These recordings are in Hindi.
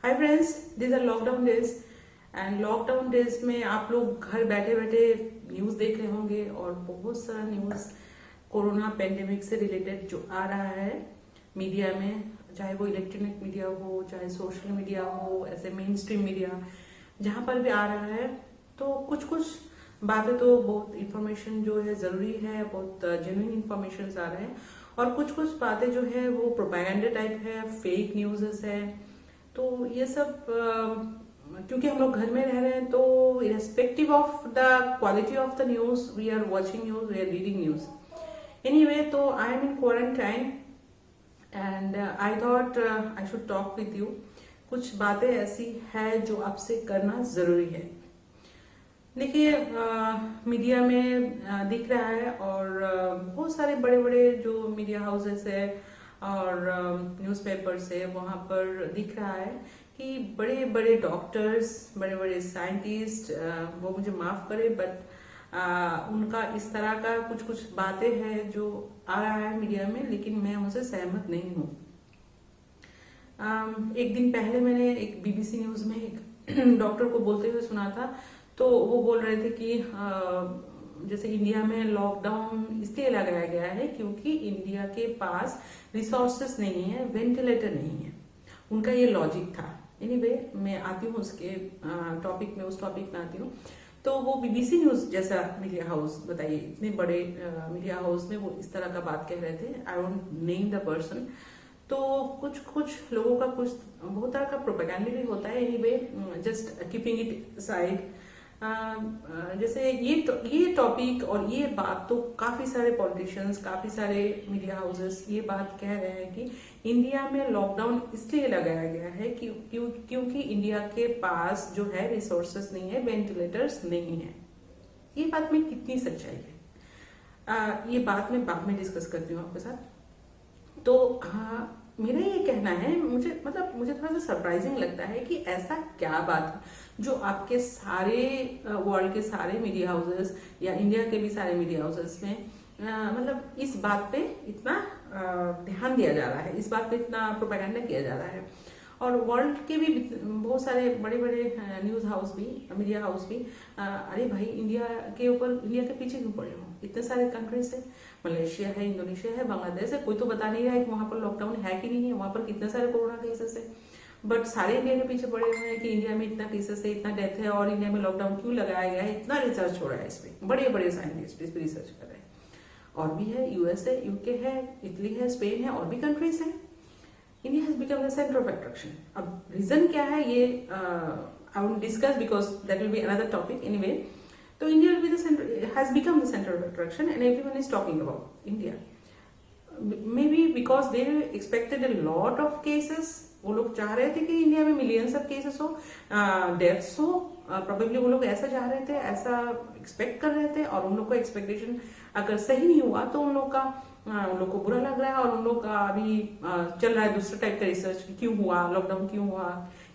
Hi friends, this are lockdown days and lockdown days में आप लोग घर बैठे बैठे न्यूज देख रहे होंगे और बहुत सारा न्यूज कोरोना पेंडेमिक से रिलेटेड जो आ रहा है मीडिया में, चाहे वो इलेक्ट्रॉनिक मीडिया हो, चाहे सोशल मीडिया हो, ऐसे मेन स्ट्रीम मीडिया जहां पर भी आ रहा है। तो कुछ कुछ बातें तो बहुत इंफॉर्मेशन जो है जरूरी है, बहुत जेन्युइन इंफॉर्मेशन आ रहे हैं और कुछ कुछ बातें जो है वो प्रोपेगेंडा टाइप है, फेक न्यूज़ है। तो ये सब क्योंकि हम लोग घर में रह रहे हैं तो irrespective of the quality of the news we are watching news, we are reading news anyway. तो I am in quarantine and I thought I should talk with you. कुछ बातें ऐसी है जो आपसे करना जरूरी है। देखिए, मीडिया में दिख रहा है और बहुत सारे बड़े बड़े जो मीडिया हाउसेस है और न्यूज़पेपर्स है, वहाँ पर दिख रहा है कि बड़े बड़े डॉक्टर्स, बड़े बड़े साइंटिस्ट, वो मुझे माफ करे बट उनका इस तरह का कुछ कुछ बातें हैं जो आ रहा है मीडिया में, लेकिन मैं उनसे सहमत नहीं हूँ। एक दिन पहले मैंने एक बीबीसी न्यूज में एक डॉक्टर को बोलते हुए सुना था। तो वो बोल रहे थे कि जैसे इंडिया में लॉकडाउन इसलिए लगाया गया है क्योंकि इंडिया के पास रिसोर्सेस नहीं है, वेंटिलेटर नहीं है। उनका ये लॉजिक था। एनीवे, मैं आती हूँ उसके टॉपिक में, उस टॉपिक में आती हूँ। तो वो बीबीसी न्यूज जैसा मीडिया हाउस, बताइए, इतने बड़े मीडिया हाउस में वो इस तरह का बात कह रहे थे। I won't name the person. तो कुछ कुछ लोगों का कुछ बहुत तरह का प्रोपेगेंडा भी होता है। Anyway, just keeping it side. जैसे ये टॉपिक और ये बात तो काफी सारे पॉलिटिशियंस, काफी सारे मीडिया हाउसेस ये बात कह रहे हैं कि इंडिया में लॉकडाउन इसलिए लगाया गया है क्योंकि इंडिया के पास जो है रिसोर्सेस नहीं है, वेंटिलेटर्स नहीं है। ये बात में कितनी सच्चाई है ये बात मैं बाद में डिस्कस करती हूँ आपके साथ। तो मेरा ये कहना है, मुझे थोड़ा सा सरप्राइजिंग लगता है कि ऐसा क्या बात है जो आपके सारे वर्ल्ड के सारे मीडिया हाउसेस या इंडिया के भी सारे मीडिया हाउसेस में इस बात पे इतना ध्यान दिया जा रहा है, इस बात पे इतना प्रोपेगेंडा किया जा रहा है। और वर्ल्ड के भी बहुत सारे बड़े बड़े न्यूज हाउस भी, मीडिया हाउस भी, अरे भाई इंडिया के पीछे क्यों पड़े हो? इतने सारे कंट्रीज है, मलेशिया है, इंडोनेशिया है, बांग्लादेश है, कोई तो बता नहीं रहा है कि वहां पर लॉकडाउन है कि नहीं है, वहां पर कितने सारे कोरोना केसेस है। बट सारे इंडिया के पीछे पड़े हुए हैं कि इंडिया में इतना केसेस है, इतना डेथ है और इंडिया में लॉकडाउन क्यों लगाया गया है। इतना रिसर्च हो रहा है इस पे, बड़े बड़े साइंटिस्ट इस पे रिसर्च कर रहे हैं। और भी है, यूएस है, यूके है, इटली है, स्पेन है, और भी कंट्रीज है। India has become the centre of attraction. अब रीजन क्या है ये I will discuss because that will be another topic. Anyway, तो India will be the centre, has become the centre of attraction and everyone is talking about India. Maybe because they expected a lot of cases। वो लोग चाह रहे थे कि इंडिया में मिलियंस ऑफ केसेस हो, डेथ्स हो। प्रोबेबली वो लोग ऐसा चाह रहे थे, ऐसा एक्सपेक्ट कर रहे थे और उन लोग का एक्सपेक्टेशन अगर सही नहीं हुआ तो उन लोग को बुरा लग रहा है और उन लोग का अभी चल रहा है दूसरा टाइप का रिसर्च कि क्यों हुआ, लॉकडाउन क्यों हुआ,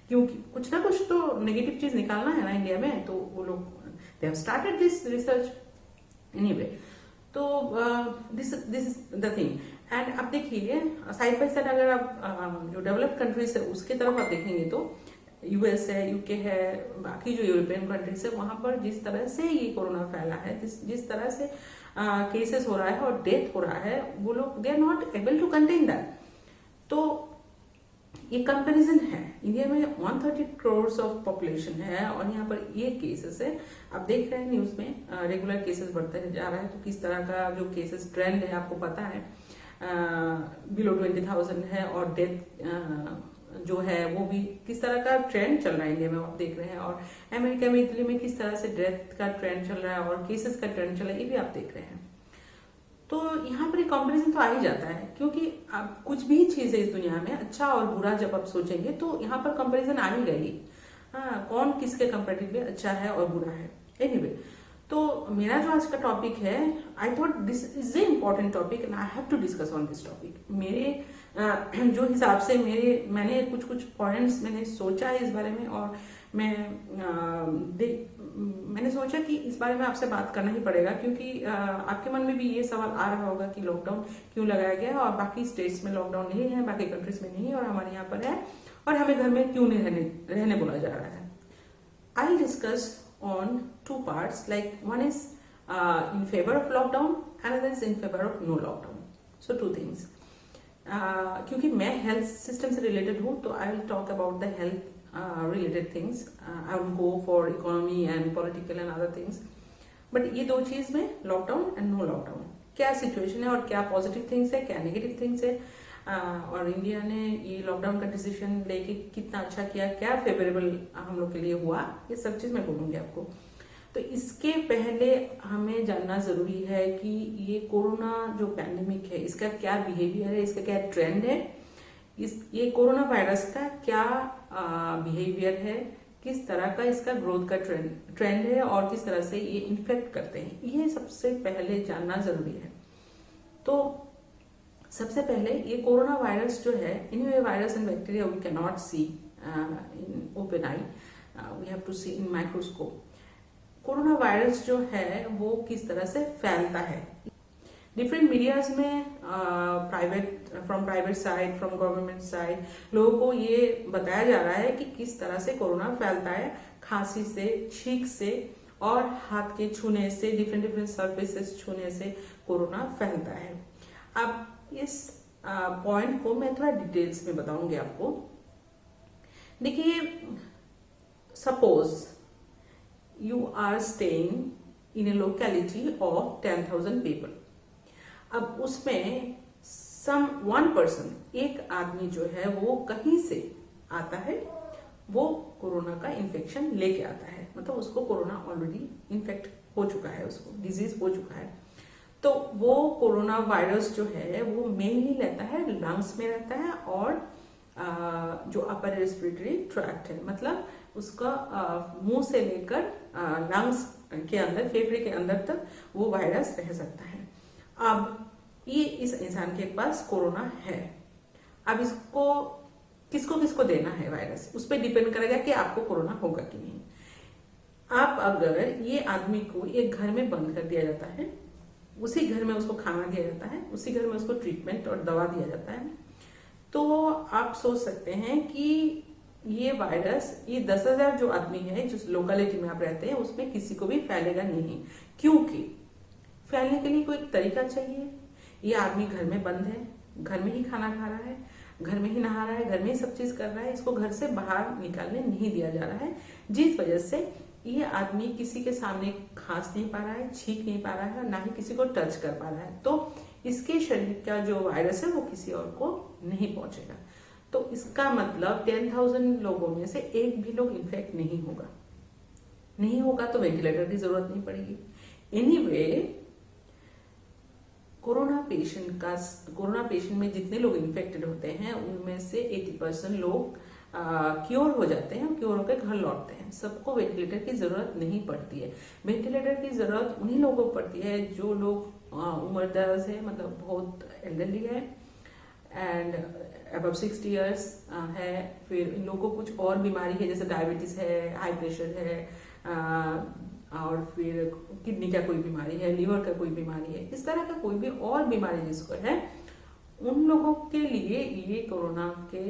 क्यों, कुछ ना कुछ तो नेगेटिव चीज निकालना है ना इंडिया में। तो वो लोग they have started this research. Anyway, तो this is the thing. And अब देखिए, साइड बाय साइड अगर आप जो डेवलप्ड कंट्रीज है उसके तरफ आप देखेंगे तो यूएस है, यूके है, बाकी जो यूरोपियन कंट्रीज है, वहां पर जिस तरह से ये कोरोना फैला है, जिस तरह से केसेस हो रहा है और डेथ हो रहा है, वो लोग they are not able to contain that. तो ये कंपैरिजन है। इंडिया में 130 करोड़ ऑफ पॉपुलेशन है और यहाँ पर ये केसेस है। आप देख रहे हैं न्यूज में रेगुलर केसेस बढ़ते जा रहा है। तो किस तरह का जो केसेस ट्रेंड है आपको पता है, बिलो 20,000 है और डेथ जो है वो भी किस तरह का ट्रेंड चल रहा है इंडिया में आप देख रहे हैं। और अमेरिका में, इटली में किस तरह से डेथ का ट्रेंड चल रहा है और केसेस का ट्रेंड चल रहा है, ये भी आप देख रहे हैं। तो यहाँ पर कंपैरिजन तो आ ही जाता है क्योंकि आप कुछ भी चीज है इस दुनिया में, अच्छा और बुरा जब आप सोचेंगे तो यहाँ पर कंपैरिजन आ ही गई। कौन किसके कंपैरेटिव में अच्छा है और बुरा है। एनीवे, तो मेरा जो आज का टॉपिक है, I thought this is a important topic and I have to discuss on this topic. मेरे जो हिसाब से मैंने कुछ पॉइंट्स मैंने सोचा है इस बारे में और मैंने सोचा कि इस बारे में आपसे बात करना ही पड़ेगा क्योंकि आपके मन में भी ये सवाल आ रहा होगा कि लॉकडाउन क्यों लगाया गया है और बाकी स्टेट्स में लॉकडाउन नहीं है, बाकी कंट्रीज में नहीं है और हमारे यहाँ पर है। और हमें घर में क्यों नहीं रहने बोला जा रहा है। I'll discuss on two parts, like one is in favor of lockdown, another is in favor of no lockdown. So two things. क्योंकि मैं हेल्थ सिस्टम से रिलेटेड हूँ तो I will talk about the health related things, I will go for economy and political and other things. But ये दो चीज में, लॉकडाउन एंड नो लॉकडाउन, क्या सिचुएशन है और क्या पॉजिटिव थिंग्स है, क्या नेगेटिव थिंग्स है, और इंडिया ने ये लॉकडाउन का डिसीजन लेके कितना अच्छा किया, क्या फेवरेबल हम लोग के लिए हुआ, ये सब चीज मैं बोलूंगी आपको। तो इसके पहले हमें जानना जरूरी है कि ये कोरोना जो पैंडेमिक है इसका क्या बिहेवियर है, इसका क्या ट्रेंड है, ये कोरोना वायरस का क्या बिहेवियर है, किस तरह का इसका ग्रोथ का ट्रेंड है और किस तरह से ये इन्फेक्ट करते हैं, ये सबसे पहले जानना जरूरी है। तो सबसे पहले ये कोरोना वायरस जो है, anyway virus and bacteria we can not see in open eye, we have to see in microscope. Corona virus जो है वो किस तरह से फैलता है, डिफरेंट मीडियाज में from private side, from government side लोगों को ये बताया जा रहा है कि किस तरह से कोरोना फैलता है, खांसी से, छींक से और हाथ के छूने से, डिफरेंट सर्फेसेस छूने से कोरोना फैलता है। अब इस पॉइंट को मैं थोड़ा डिटेल्स में बताऊंगी आपको। देखिए, suppose you are staying in a locality of 10,000 people. अब उसमें one person, एक आदमी जो है वो कहीं से आता है, वो कोरोना का इन्फेक्शन लेके आता है, मतलब उसको कोरोना ऑलरेडी इन्फेक्ट हो चुका है, उसको डिजीज हो चुका है। तो वो कोरोना वायरस जो है वो मेनली रहता है लंग्स में रहता है, और जो अपर रेस्पिरेटरी ट्रैक्ट है, मतलब उसका मुंह से लेकर लंग्स के अंदर, फेफड़े के अंदर तक वो वायरस रह सकता है। अब ये इस इंसान के पास कोरोना है, अब इसको किसको किसको देना है वायरस, उस पर डिपेंड करेगा कि आपको कोरोना होगा कि नहीं। आप अगर ये आदमी को एक घर में बंद कर दिया जाता है, उसी घर में उसको खाना दिया जाता है, उसी घर में उसको ट्रीटमेंट और दवा दिया जाता है, तो आप सोच सकते हैं कि ये वायरस, ये 10,000 जो आदमी है जिस लोकेलिटी में आप रहते हैं उसमें किसी को भी फैलेगा नहीं, क्योंकि फैलने के लिए कोई तरीका चाहिए। ये आदमी घर में बंद है, घर में ही खाना खा रहा है, घर में ही नहा रहा है, घर में ही सब चीज कर रहा है, इसको घर से बाहर निकालने नहीं दिया जा रहा है, जिस वजह से ये आदमी किसी के सामने खांस नहीं पा रहा है, छींक नहीं पा रहा है, ना ही किसी को टच कर पा रहा है। तो इसके शरीर का जो वायरस है वो किसी और को नहीं पहुंचेगा। तो इसका मतलब 10,000 लोगों में से एक भी लोग इन्फेक्ट नहीं होगा तो वेंटिलेटर की जरूरत नहीं पड़ेगी। एनीवे, कोरोना पेशेंट में जितने लोग इन्फेक्टेड होते हैं उनमें से 80% लोग क्योर हो जाते हैं, क्योर होकर घर लौटते हैं। सबको वेंटिलेटर की जरूरत नहीं पड़ती है। वेंटिलेटर की जरूरत उन्हीं लोगों को पड़ती है जो लोग उम्रदराज है, मतलब बहुत एल्डरली है एंड अबव 60 इयर्स है, फिर इन लोगों को कुछ और बीमारी है जैसे डायबिटीज है, हाई प्रेशर है, और फिर किडनी का कोई बीमारी है, लीवर का कोई बीमारी है, इस तरह का कोई भी और बीमारी जिसको है, उन लोगों के लिए ये कोरोना के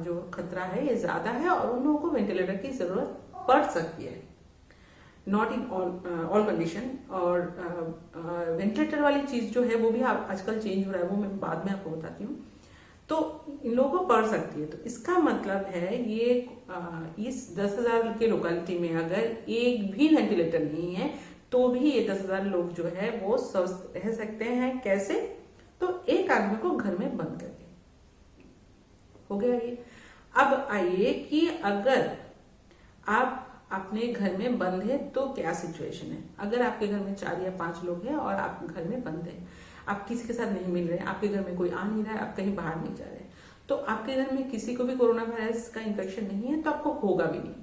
जो खतरा है ये ज्यादा है और उन लोगों को वेंटिलेटर की जरूरत पड़ सकती है, नॉट इन ऑल कंडीशन। और वेंटिलेटर वाली चीज जो है वो भी आजकल चेंज हो रहा है, वो मैं बाद में आपको बताती हूँ। तो इन लोगों को पड़ सकती है। तो इसका मतलब है ये इस 10,000 के लोकेलिटी में अगर एक भी वेंटिलेटर नहीं है तो भी ये 10,000 लोग जो है वो स्वस्थ रह सकते हैं। कैसे? तो एक आदमी को घर में बंद करके हो गया ये। अब आइए कि अगर आप अपने घर में बंद है तो क्या सिचुएशन है। अगर आपके घर में 4 या 5 लोग हैं और आप घर में बंद है, आप किसी के साथ नहीं मिल रहे हैं, आपके घर में कोई आ नहीं रहा है, आप कहीं बाहर नहीं जा रहे, तो आपके घर में किसी को भी कोरोना वायरस का इन्फेक्शन नहीं है तो आपको होगा भी नहीं,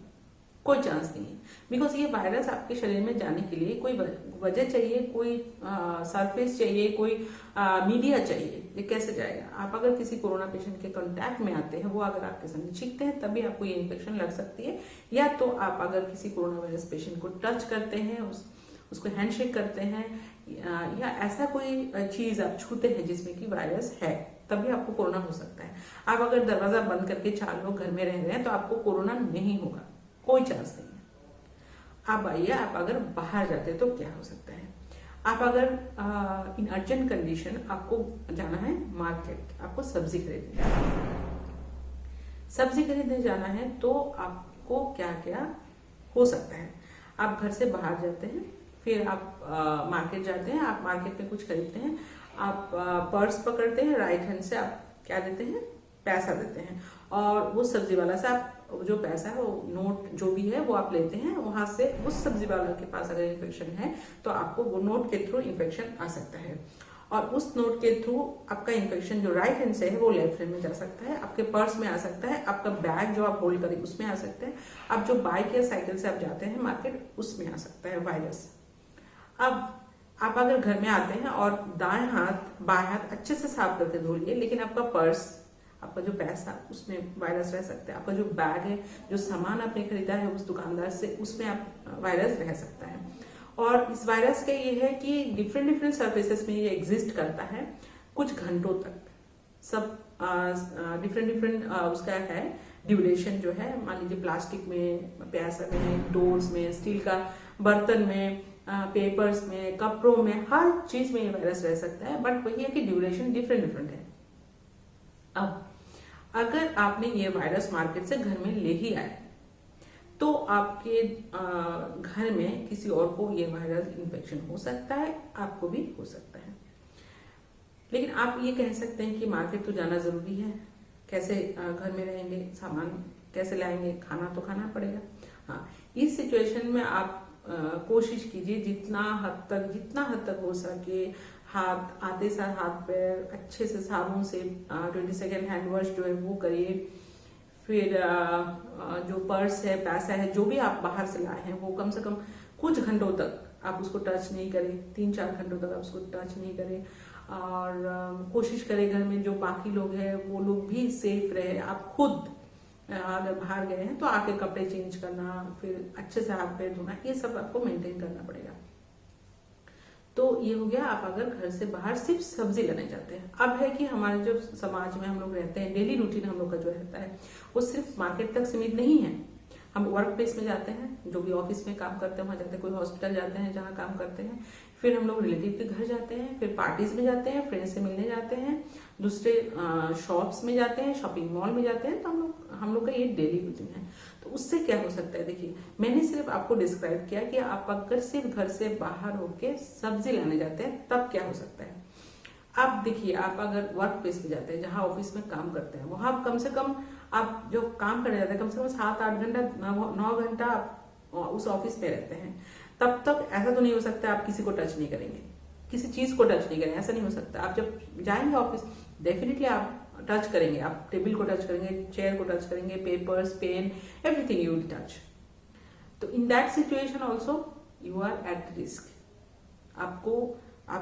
कोई चांस नहीं है। बिकॉज ये वायरस आपके शरीर में जाने के लिए कोई वजह चाहिए, कोई सरफेस चाहिए, कोई मीडिया चाहिए। ये कैसे जाएगा? आप अगर किसी कोरोना पेशेंट के कांटेक्ट में आते हैं, वो अगर आपके सामने छींकते हैं तभी आपको ये इन्फेक्शन लग सकती है, या तो आप अगर किसी कोरोना वायरस पेशेंट को टच करते हैं, उसको हैंडशेक करते हैं, या ऐसा कोई चीज आप छूते हैं जिसमें कि वायरस है। तभी आपको कोरोना हो सकता है। आप अगर दरवाजा बंद करके 4 लोग घर में रह रहे हैं तो आपको कोरोना नहीं होगा, कोई चांस नहीं है। आप आइए, आप अगर बाहर जाते तो क्या हो सकता है। आप अगर इन अर्जेंट कंडीशन आपको जाना है मार्केट, आपको सब्जी खरीदने जाना है तो आपको क्या क्या हो सकता है। आप घर से बाहर जाते हैं, फिर आप मार्केट जाते हैं, आप मार्केट में कुछ खरीदते हैं, आप पर्स पकड़ते हैं, राइट हैंड से आप क्या देते हैं, पैसा देते हैं, और वो सब्जी वाला से आप जो पैसा है, वो नोट जो भी है वो आप लेते हैं वहां से। उस सब्जी वाला के पास अगर इन्फेक्शन है तो आपको वो नोट के थ्रू इन्फेक्शन आ सकता है, और उस नोट के थ्रू आपका इन्फेक्शन जो राइट हैंड से है वो लेफ्ट हैंड में जा सकता है, आपके पर्स में आ सकता है, आपका बैग जो आप होल्ड करें उसमें आ सकता है, आप जो बाइक या साइकिल से आप जाते हैं मार्केट उसमें आ सकता है वायरस। अब आप अगर घर में आते हैं और दाएं हाथ बाएं हाथ अच्छे से साफ करके धोलिए, लेकिन आपका पर्स, आपका जो पैसा, उसमें वायरस रह सकता है। आपका जो बैग है, जो सामान आपने खरीदा है उस दुकानदार से, उसमें आप वायरस रह सकता है। और इस वायरस का ये है कि डिफरेंट सरफेसेस में ये एग्जिस्ट करता है कुछ घंटों तक। सब डिफरेंट उसका है ड्यूरेशन जो है। मान लीजिए प्लास्टिक में, प्यासा में, डोर्स में, स्टील का बर्तन में, पेपर्स में, कपड़ों में, हर चीज में ये वायरस रह सकता है, बट वही है कि ड्यूरेशन डिफरेंट है। अब अगर आपने ये वायरस मार्केट से घर में ले ही आए तो आपके घर में किसी और को ये वायरस इन्फेक्शन हो सकता है, आपको भी हो सकता है। लेकिन आप ये कह सकते हैं कि मार्केट तो जाना जरूरी है, कैसे घर में रहेंगे, सामान कैसे लाएंगे, खाना तो खाना पड़ेगा। हाँ, इस सिचुएशन में आप कोशिश कीजिए जितना हद तक हो सके, हाथ आते साथ हाथ पैर अच्छे से साबुन से 20 सेकेंड हैंड वॉश जो है वो करिए। फिर जो पर्स है, पैसा है, जो भी आप बाहर से लाए हैं वो कम से कम कुछ घंटों तक आप उसको टच नहीं करें, 3-4 घंटों तक आप उसको टच नहीं करें। और कोशिश करें घर में जो बाकी लोग हैं वो लोग भी सेफ रहे। आप खुद अगर बाहर गए हैं तो आके कपड़े चेंज करना, फिर अच्छे से हाथ पैर धोना, ये सब आपको मेंटेन करना पड़ेगा। तो ये हो गया आप अगर घर से बाहर सिर्फ सब्जी लेने जाते हैं। अब है कि हमारे जो समाज में हम लोग रहते हैं, डेली रूटीन हम लोग का जो रहता है वो सिर्फ मार्केट तक सीमित नहीं है। हम वर्क प्लेस में जाते हैं, जो भी ऑफिस में काम करते हैं वहां जाते हैं, कोई हॉस्पिटल जाते हैं जहाँ काम करते हैं, फिर हम लोग रिलेटिव के घर जाते हैं, फिर पार्टीज में जाते हैं, फ्रेंड्स से मिलने जाते हैं, दूसरे शॉप्स में जाते हैं, शॉपिंग मॉल में जाते हैं। तो हम लोग का ये डेली रूटीन है। तो उससे क्या हो सकता है, देखिए मैंने सिर्फ आपको डिस्क्राइब किया कि आप अगर सिर्फ घर से बाहर होके सब्जी लाने जाते हैं तब क्या हो सकता है। आप देखिए, आप अगर वर्क प्लेस पे जाते हैं जहाँ ऑफिस में काम करते हैं, वहां कम से कम आप जो काम करने जाते हैं कम से कम 7-8 घंटा, 9 घंटा आप उस ऑफिस में रहते हैं। तब तक ऐसा तो नहीं हो सकता आप किसी को टच नहीं करेंगे, किसी चीज को टच नहीं करेंगे, ऐसा नहीं हो सकता। आप जब जाएंगे ऑफिस डेफिनेटली आप टच करेंगे, आप टेबल को टच करेंगे, चेयर को टच करेंगे, papers, pen, everything you will touch. तो in that situation also you are at risk. आप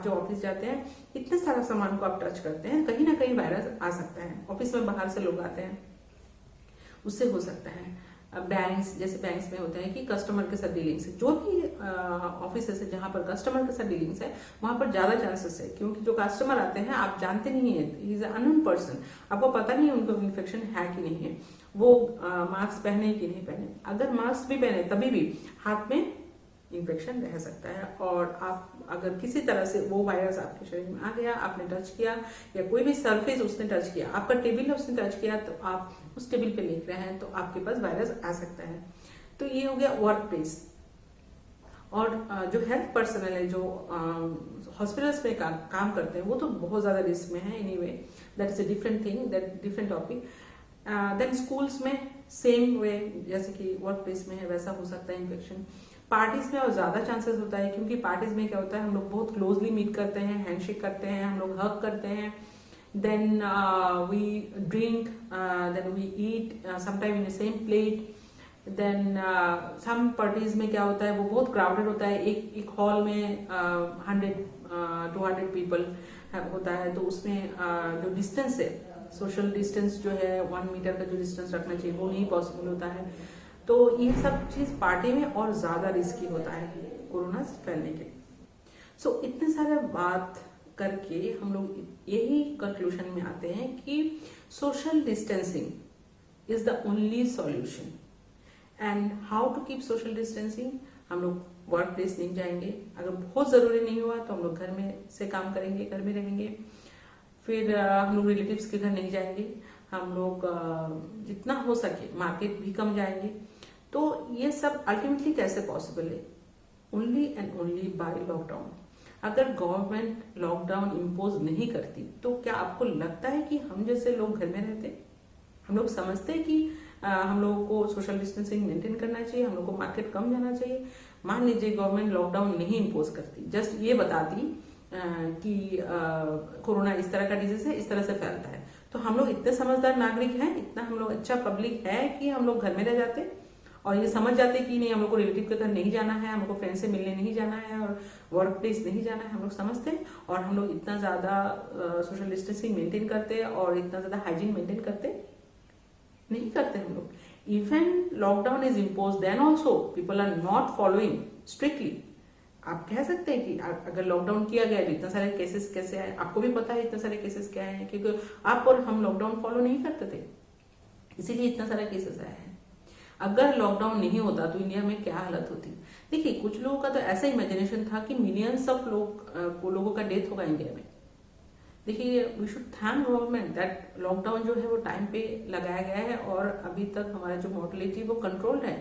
जो ऑफिस जाते हैं इतने सारा सामान को आप टच करते हैं, कहीं ना कहीं वायरस आ सकता है। ऑफिस में बाहर से लोग आते हैं, उससे हो सकता है। बैंक्स में होता है कि कस्टमर के साथ डीलिंग्स है, जो भी ऑफिस है जहां पर कस्टमर के साथ डीलिंग्स है वहां पर ज्यादा चांसेस है, क्योंकि जो कस्टमर आते हैं आप जानते नहीं है, ही इज अननोन पर्सन, आपको पता नहीं है उनको इन्फेक्शन है कि नहीं है, वो मास्क पहने कि नहीं पहने। अगर मास्क भी पहने तभी भी हाथ में इन्फेक्शन रह सकता है, और आप अगर किसी तरह से वो वायरस आपके शरीर में आ गया, आपने टच किया, या कोई भी सरफेस उसने टच किया, आपका टेबल है उसने टच किया, तो आप उस टेबल पे लिख रहे हैं तो आपके पास वायरस आ सकता है। तो ये हो गया वर्क प्लेस। और जो हेल्थ पर्सनल है, जो हॉस्पिटल्स में काम करते हैं, वो तो बहुत ज्यादा रिस्क में है। Anyway that is a different thing, that different topic. Then schools में सेम वे, जैसे कि वर्क प्लेस में है वैसा हो सकता है इन्फेक्शन। पार्टीज में और ज्यादा चांसेस होता है, क्योंकि पार्टीज में क्या होता है हम लोग बहुत क्लोजली मीट करते हैं, हैंडशेक करते हैं, हम लोग हग करते हैं, then we drink, then we eat sometime in the same plate. Then some parties में क्या होता है वो बहुत क्राउडेड होता है, एक हॉल में 100-200 पीपल होता है, तो उसमें जो डिस्टेंस है, सोशल डिस्टेंस जो है 1 मीटर का जो डिस्टेंस रखना चाहिए वो नहीं पॉसिबल होता है। तो ये सब चीज पार्टी में और ज्यादा रिस्की होता है कोरोना फैलने के। सो इतने सारे बात करके हम लोग यही कंक्लूजन में आते हैं कि social distancing is the only solution. And how to keep social distancing, हम लोग वर्क प्लेस नहीं जाएंगे, अगर बहुत जरूरी नहीं हुआ तो हम लोग घर में से काम करेंगे, घर में रहेंगे। फिर हम लोग रिलेटिव्स के घर नहीं जाएंगे, हम लोग जितना हो सके मार्केट भी कम जाएंगे। तो ये सब अल्टीमेटली कैसे पॉसिबल है? Only and only by lockdown. अगर गवर्नमेंट लॉकडाउन इम्पोज नहीं करती तो क्या आपको लगता है कि हम जैसे लोग घर में रहते? हम लोग समझते हैं कि हम लोगों को सोशल डिस्टेंसिंग मेंटेन करना चाहिए, हम लोग को मार्केट कम जाना चाहिए। मान लीजिए गवर्नमेंट लॉकडाउन नहीं इम्पोज करती, जस्ट ये बताती कि कोरोना इस तरह का डिजीज है, इस तरह से फैलता है, तो हम लोग इतने समझदार नागरिक हैं, इतना हम लोग अच्छा पब्लिक है कि हम लोग घर में रह जाते और ये समझ जाते कि नहीं, हम लोग को रिलेटिव के घर नहीं जाना है, हम लोग को फ्रेंड से मिलने नहीं जाना है और वर्क प्लेस नहीं जाना है, हम लोग समझते हैं और हम लोग इतना ज्यादा सोशल डिस्टेंसिंग मेंटेन करते और इतना ज्यादा हाइजीन मेंटेन करते नहीं करते हम लोग। Even lockdown is impose then also people are not following strictly. आप कह सकते हैं कि अगर लॉकडाउन किया गया तो इतने सारे केसेस कैसे आए? आपको भी पता है इतने सारे केसेस क्या हैं, क्योंकि आप और हम लॉकडाउन फॉलो नहीं करते थे, इसीलिए इतना सारे केसेस आए हैं। अगर लॉकडाउन नहीं होता तो इंडिया में क्या हालत होती? देखिए, कुछ लोगों का तो ऐसा इमेजिनेशन था कि मिलियंस ऑफ लोगों का डेथ होगा इंडिया में। देखिए, we should thank government that lockdown जो है वो टाइम पे लगाया गया है और अभी तक हमारा जो मोर्टेलिटी वो कंट्रोल्ड है।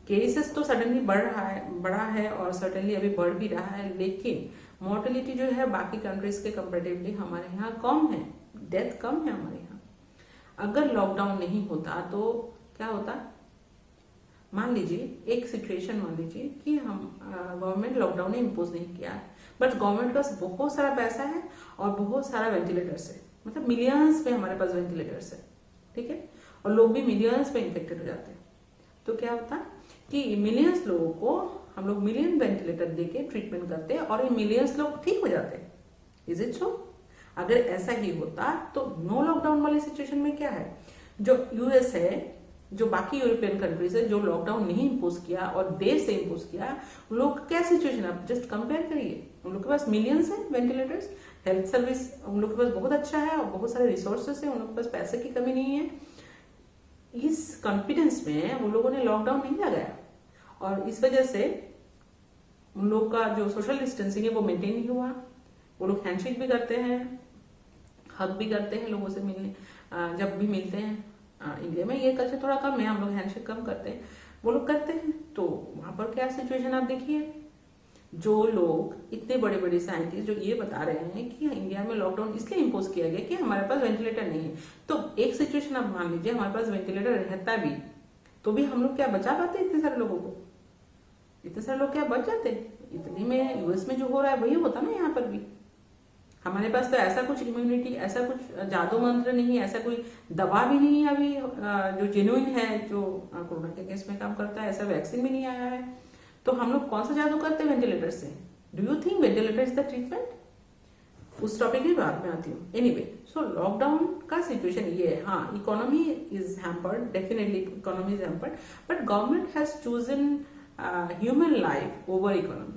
केसेस तो सडनली बढ़ा है और सडनली अभी बढ़ भी रहा है, लेकिन मोर्टेलिटी जो है बाकी कंट्रीज के कंपेरेटिवली हमारे यहाँ कम है, डेथ कम है हमारे यहाँ। अगर लॉकडाउन नहीं होता तो क्या होता? मान लीजिए एक सिचुएशन, मान लीजिए कि हम गवर्नमेंट लॉकडाउन ने इम्पोज नहीं किया है, बट गवर्नमेंट के पास बहुत सारा पैसा है और बहुत सारा वेंटिलेटर्स है, मतलब मिलियंस में हमारे पास वेंटिलेटर्स है, ठीक है, और लोग भी मिलियंस में इन्फेक्टेड हो जाते हैं। तो क्या होता कि मिलियंस लोगों को हम लोग मिलियन वेंटिलेटर देके ट्रीटमेंट करते हैं और ये मिलियंस लोग ठीक हो जाते हैं। Is it so? अगर ऐसा ही होता तो नो लॉकडाउन वाली सिचुएशन में क्या है, जो यूएस है, जो बाकी यूरोपियन कंट्रीज है, जो लॉकडाउन नहीं इम्पोज किया और देर से इम्पोज किया, उन लोग का क्या सिचुएशन है? आप जस्ट कंपेयर करिए। उन लोग के पास मिलियंस है वेंटिलेटर्स, हेल्थ सर्विस उन लोग के पास बहुत अच्छा है और बहुत सारे रिसोर्सेस है, उन लोग के पास पैसे की कमी नहीं है। इस कॉन्फिडेंस में उन लोगों ने लॉकडाउन नहीं लगाया और इस वजह से उन लोग का जो सोशल डिस्टेंसिंग है वो मेंटेन नहीं हुआ। वो लोग हैंडशेक भी करते हैं, हग भी करते हैं लोगों से मिलने, जब भी मिलते हैं। इंडिया में ये कल्चर थोड़ा कम है, हम लोग हैंडशेक कम करते हैं, वो लोग करते हैं। तो वहां पर क्या सिचुएशन आप देखिए, जो लोग इतने बड़े बड़े साइंटिस्ट जो ये बता रहे हैं कि इंडिया में लॉकडाउन इसलिए इम्पोज किया गया कि हमारे पास वेंटिलेटर नहीं है, तो एक सिचुएशन आप मान लीजिए हमारे पास वेंटिलेटर रहता भी तो भी हम लोग क्या बचा पाते इतने सारे लोगों को? इतने सारे लोग क्या बच जाते? इतनी में यूएस में जो हो रहा है वही होता ना यहाँ पर भी। हमारे पास तो ऐसा कुछ इम्यूनिटी, ऐसा कुछ जादू मंत्र नहीं है, ऐसा कोई दवा भी नहीं है अभी जो जेन्युइन है, जो कोरोना के केस में काम करता है, ऐसा वैक्सीन भी नहीं आया है। तो हम लोग कौन सा जादू करते हैं वेंटिलेटर से? Do you think ventilator is the treatment? उस टॉपिक की बात में आती हूँ। एनीवे, सो लॉकडाउन का सिचुएशन ये है, हाँ economy is hampered, definitely economy is hampered, but government has chosen human life over economy.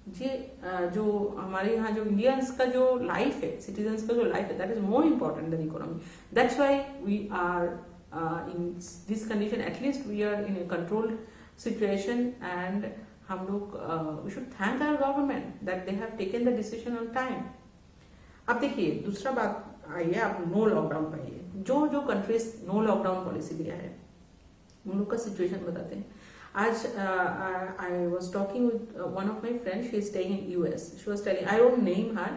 जी, जो हमारे यहाँ जो इंडियंस का जो लाइफ है, सिटीजन्स का जो लाइफ है, that is more important than economy. That's why we are in this condition, at least we are in a controlled situation and हम लोग we should thank our government that they have taken the decision on time. अब देखिए, दूसरा बात आइए, आप नो लॉकडाउन पर आइए। जो जो कंट्रीज नो लॉकडाउन पॉलिसी लिया है उन लोग का सिचुएशन बताते हैं। आज I was talking with one of my friends. She is staying in US. She was telling, I don't name her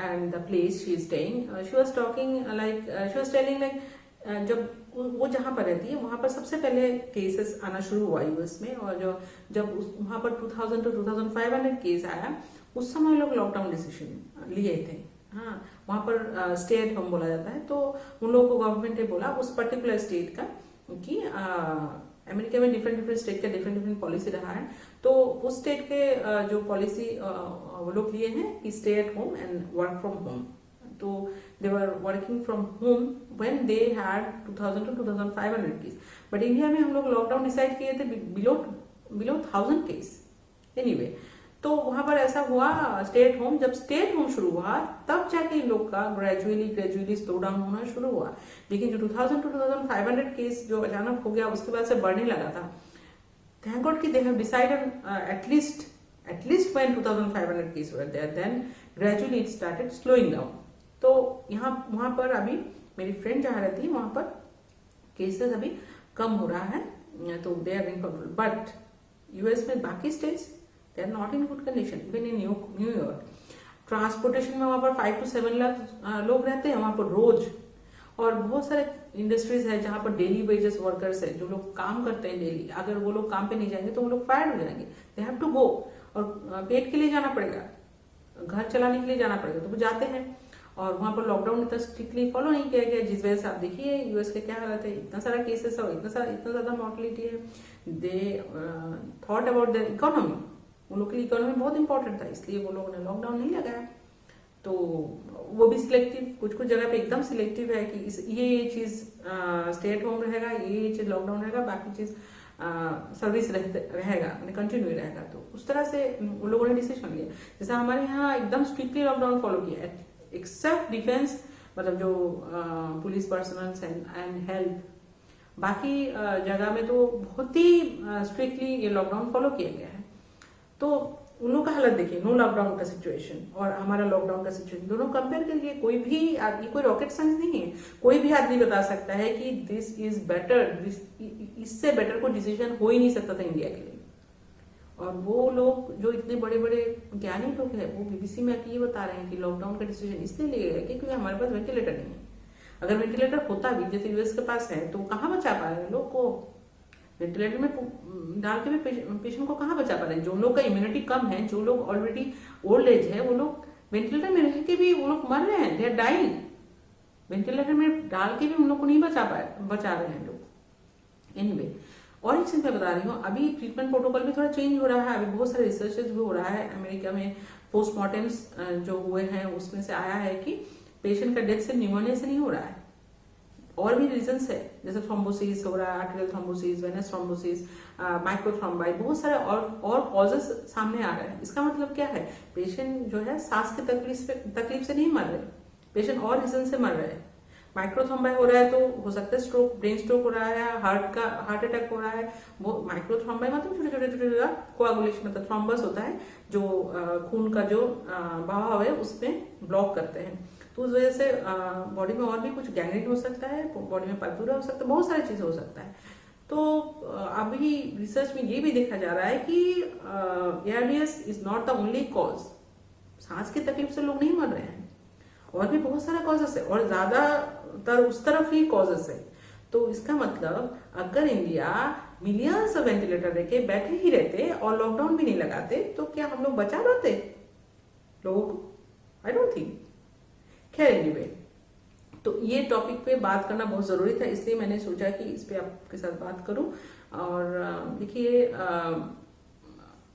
and the place she is staying. She was talking she was telling जब वो जहाँ पर रहती है वहाँ पर सबसे पहले केसेस आना शुरू हुआ यूएस में, और जब वहाँ पर 2000 to 2500 केस आया, उस समय लोग लॉकडाउन डिसीजन लिए थे। हाँ, वहाँ पर स्टे एट होम बोला जाता है। तो उन लोगों को गवर्नमेंट ने बोला उस पर्टिकुलर स्टेट का कि अमेरिका में डिफरेंट स्टेट का डिफरेंट पॉलिसी रहा है, तो उस स्टेट के जो पॉलिसी वो लोग लिए हैं कि stay at home and work from home. तो they were working from home when they had 2000 to 2500 case, but India में हम लोग लॉकडाउन डिसाइड किए थे बिलो 1000 केस। एनीवे, तो वहां पर ऐसा हुआ स्टे एट होम, जब स्टे एट होम शुरू हुआ तब जाके इन लोग का ग्रेजुअली स्लो डाउन होना शुरू हुआ। लेकिन जो 2000 to 2500 केस जो अचानक हो गया उसके बाद से बढ़ने लगा था। थैंक गॉड कि they have decided at least when 2500 case were there, then gradually it started slowing down. तो यहाँ वहां पर अभी मेरी फ्रेंड जहाँ रहती है वहां पर केसेस अभी कम हो रहा है, तो they are in control. But US में बाकी states they are not in good condition. Even in New York transportation में वहां पर 5 to 7 लाख लोग रहते हैं वहां पर रोज, और बहुत सारे इंडस्ट्रीज है जहां पर डेली वेजेस वर्कर्स है जो लोग काम करते हैं डेली। अगर वो लोग काम पे नहीं जाएंगे तो वो लोग फायर हो जाएंगे, दे हैव टू गो, और पेट के लिए जाना पड़ेगा, घर चलाने के लिए जाना पड़ेगा, तो वो जाते हैं। और वहां पर लॉकडाउन इतना स्ट्रिक्टली फॉलो नहीं किया गया, जिस वजह से आप देखिए यूएस के क्या हालत है, इतना सारा केसेस है और इतना ज्यादा मॉर्टलिटी है। They thought about their economy, उन लोग के लिए इकोनॉमी बहुत इंपॉर्टेंट था, इसलिए वो लोगों ने लॉकडाउन नहीं लगाया। तो वो भी सिलेक्टिव, कुछ कुछ जगह पे एकदम सिलेक्टिव है कि ये चीज स्टे एट होम रहेगा, ये चीज लॉकडाउन रहेगा, बाकी चीज सर्विस रहेगा, कंटिन्यू रहेगा। तो उस तरह से उन लोगों ने डिसीजन लिया। जैसे हमारे यहाँ एकदम स्ट्रिक्टली लॉकडाउन फॉलो किया, एक्सेप्ट डिफेंस, मतलब जो पुलिस पर्सनल्स एंड हेल्थ, बाकी जगह में तो बहुत ही स्ट्रिक्टली ये लॉकडाउन फॉलो किया गया है। तो उन लोगों का हालत देखिए, नो लॉकडाउन का सिचुएशन और हमारा लॉकडाउन का सिचुएशन, दोनों कंपेयर करके कोई भी आदमी, कोई रॉकेट साइंस नहीं है, कोई भी आदमी बता सकता है कि दिस इज बेटर, इससे बेटर कोई डिसीजन हो ही नहीं सकता था इंडिया के लिए। और वो लोग जो इतने बड़े बड़े ज्ञानी लोग हैं वो बीबीसी में आके ये बता रहे हैं कि लॉकडाउन का डिसीजन इसलिए लिया गया क्योंकि हमारे पास वेंटिलेटर नहीं है। अगर वेंटिलेटर होता भी जैसे यूएस के पास है तो कहाँ बचा पा रहे हैं लोग को, वेंटिलेटर में डाल के भी पेशेंट को कहाँ बचा पा रहे हैं। जो लोग का इम्यूनिटी कम है, जो लोग ऑलरेडी ओल्ड एज है, वो लोग वेंटिलेटर में रह के भी वो लोग मर रहे हैं, दे आर डाइंग। वेंटिलेटर में डाल के भी उन लोग को नहीं बचा रहे हैं लोग। एनीवे, और एक चीज मैं बता रही हूँ, अभी ट्रीटमेंट प्रोटोकॉल भी थोड़ा चेंज हो रहा है, अभी बहुत सारे रिसर्चेस भी हो रहा है। अमेरिका में पोस्टमार्टम्स जो हुए हैं उसमें से आया है कि पेशेंट का डेथ से न्यूमोनिया से नहीं हो रहा है, और भी रीजंस है, जैसे थ्रोम्बोसिस हो रहा है, आर्टेरियल थ्रोम्बोसिस, वेनस थ्रोम्बोसिस, माइक्रोथ्रोम्बाई, बहुत सारे और कॉजेस सामने आ रहे हैं। इसका मतलब क्या है, पेशेंट जो है सांस की तकलीफ से नहीं मर रहे, पेशेंट और रीजन से मर रहे हैं। माइक्रोथ्रोम्बाई हो रहा है तो हो सकता है स्ट्रोक, ब्रेन स्ट्रोक हो रहा है, हार्ट अटैक हो रहा है। वो माइक्रोथ्रोम्बाई मतलब छोटे छोटे कोआगुलेशन, मतलब थ्रोम्बस होता है जो खून का जो बहाव है उसमें ब्लॉक करते हैं। तो उस वजह से बॉडी में और भी कुछ गैंग्रीन हो सकता है, बॉडी में पलपूरा हो सकता है, बहुत सारी चीजें हो सकता है। तो अभी रिसर्च में ये भी देखा जा रहा है कि ARDS is not the only cause, सांस की तकलीफ से लोग नहीं मर रहे हैं, और भी बहुत सारा कॉजेस है, और ज्यादातर उस तरफ ही कॉजेस है। तो इसका मतलब अगर इंडिया मिलियंस ऑफ वेंटिलेटर लेके बैठे ही रहते और लॉकडाउन भी नहीं लगाते तो क्या हम लोग बचा पाते लोगों को? I don't think. खैर एनीवे, तो ये टॉपिक पे बात करना बहुत जरूरी था, इसलिए मैंने सोचा कि इस पे आपके साथ बात करूं। और देखिए,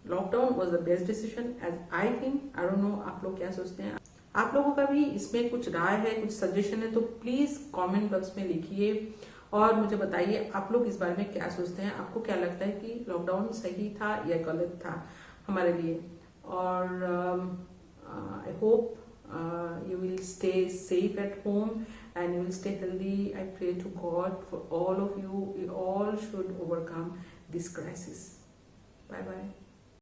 lockdown was the best decision as I think. I don't know आप लोग क्या सोचते हैं, आप लोगों का भी इसमें कुछ राय है, कुछ सजेशन है तो प्लीज कमेंट बॉक्स में लिखिए और मुझे बताइए आप लोग इस बारे में क्या सोचते हैं। आपको क्या लगता है कि लॉकडाउन सही था या गलत था हमारे लिए? और I hope you will stay safe at home and you will stay healthy. I pray to God for all of you. We all should overcome this crisis. Bye bye.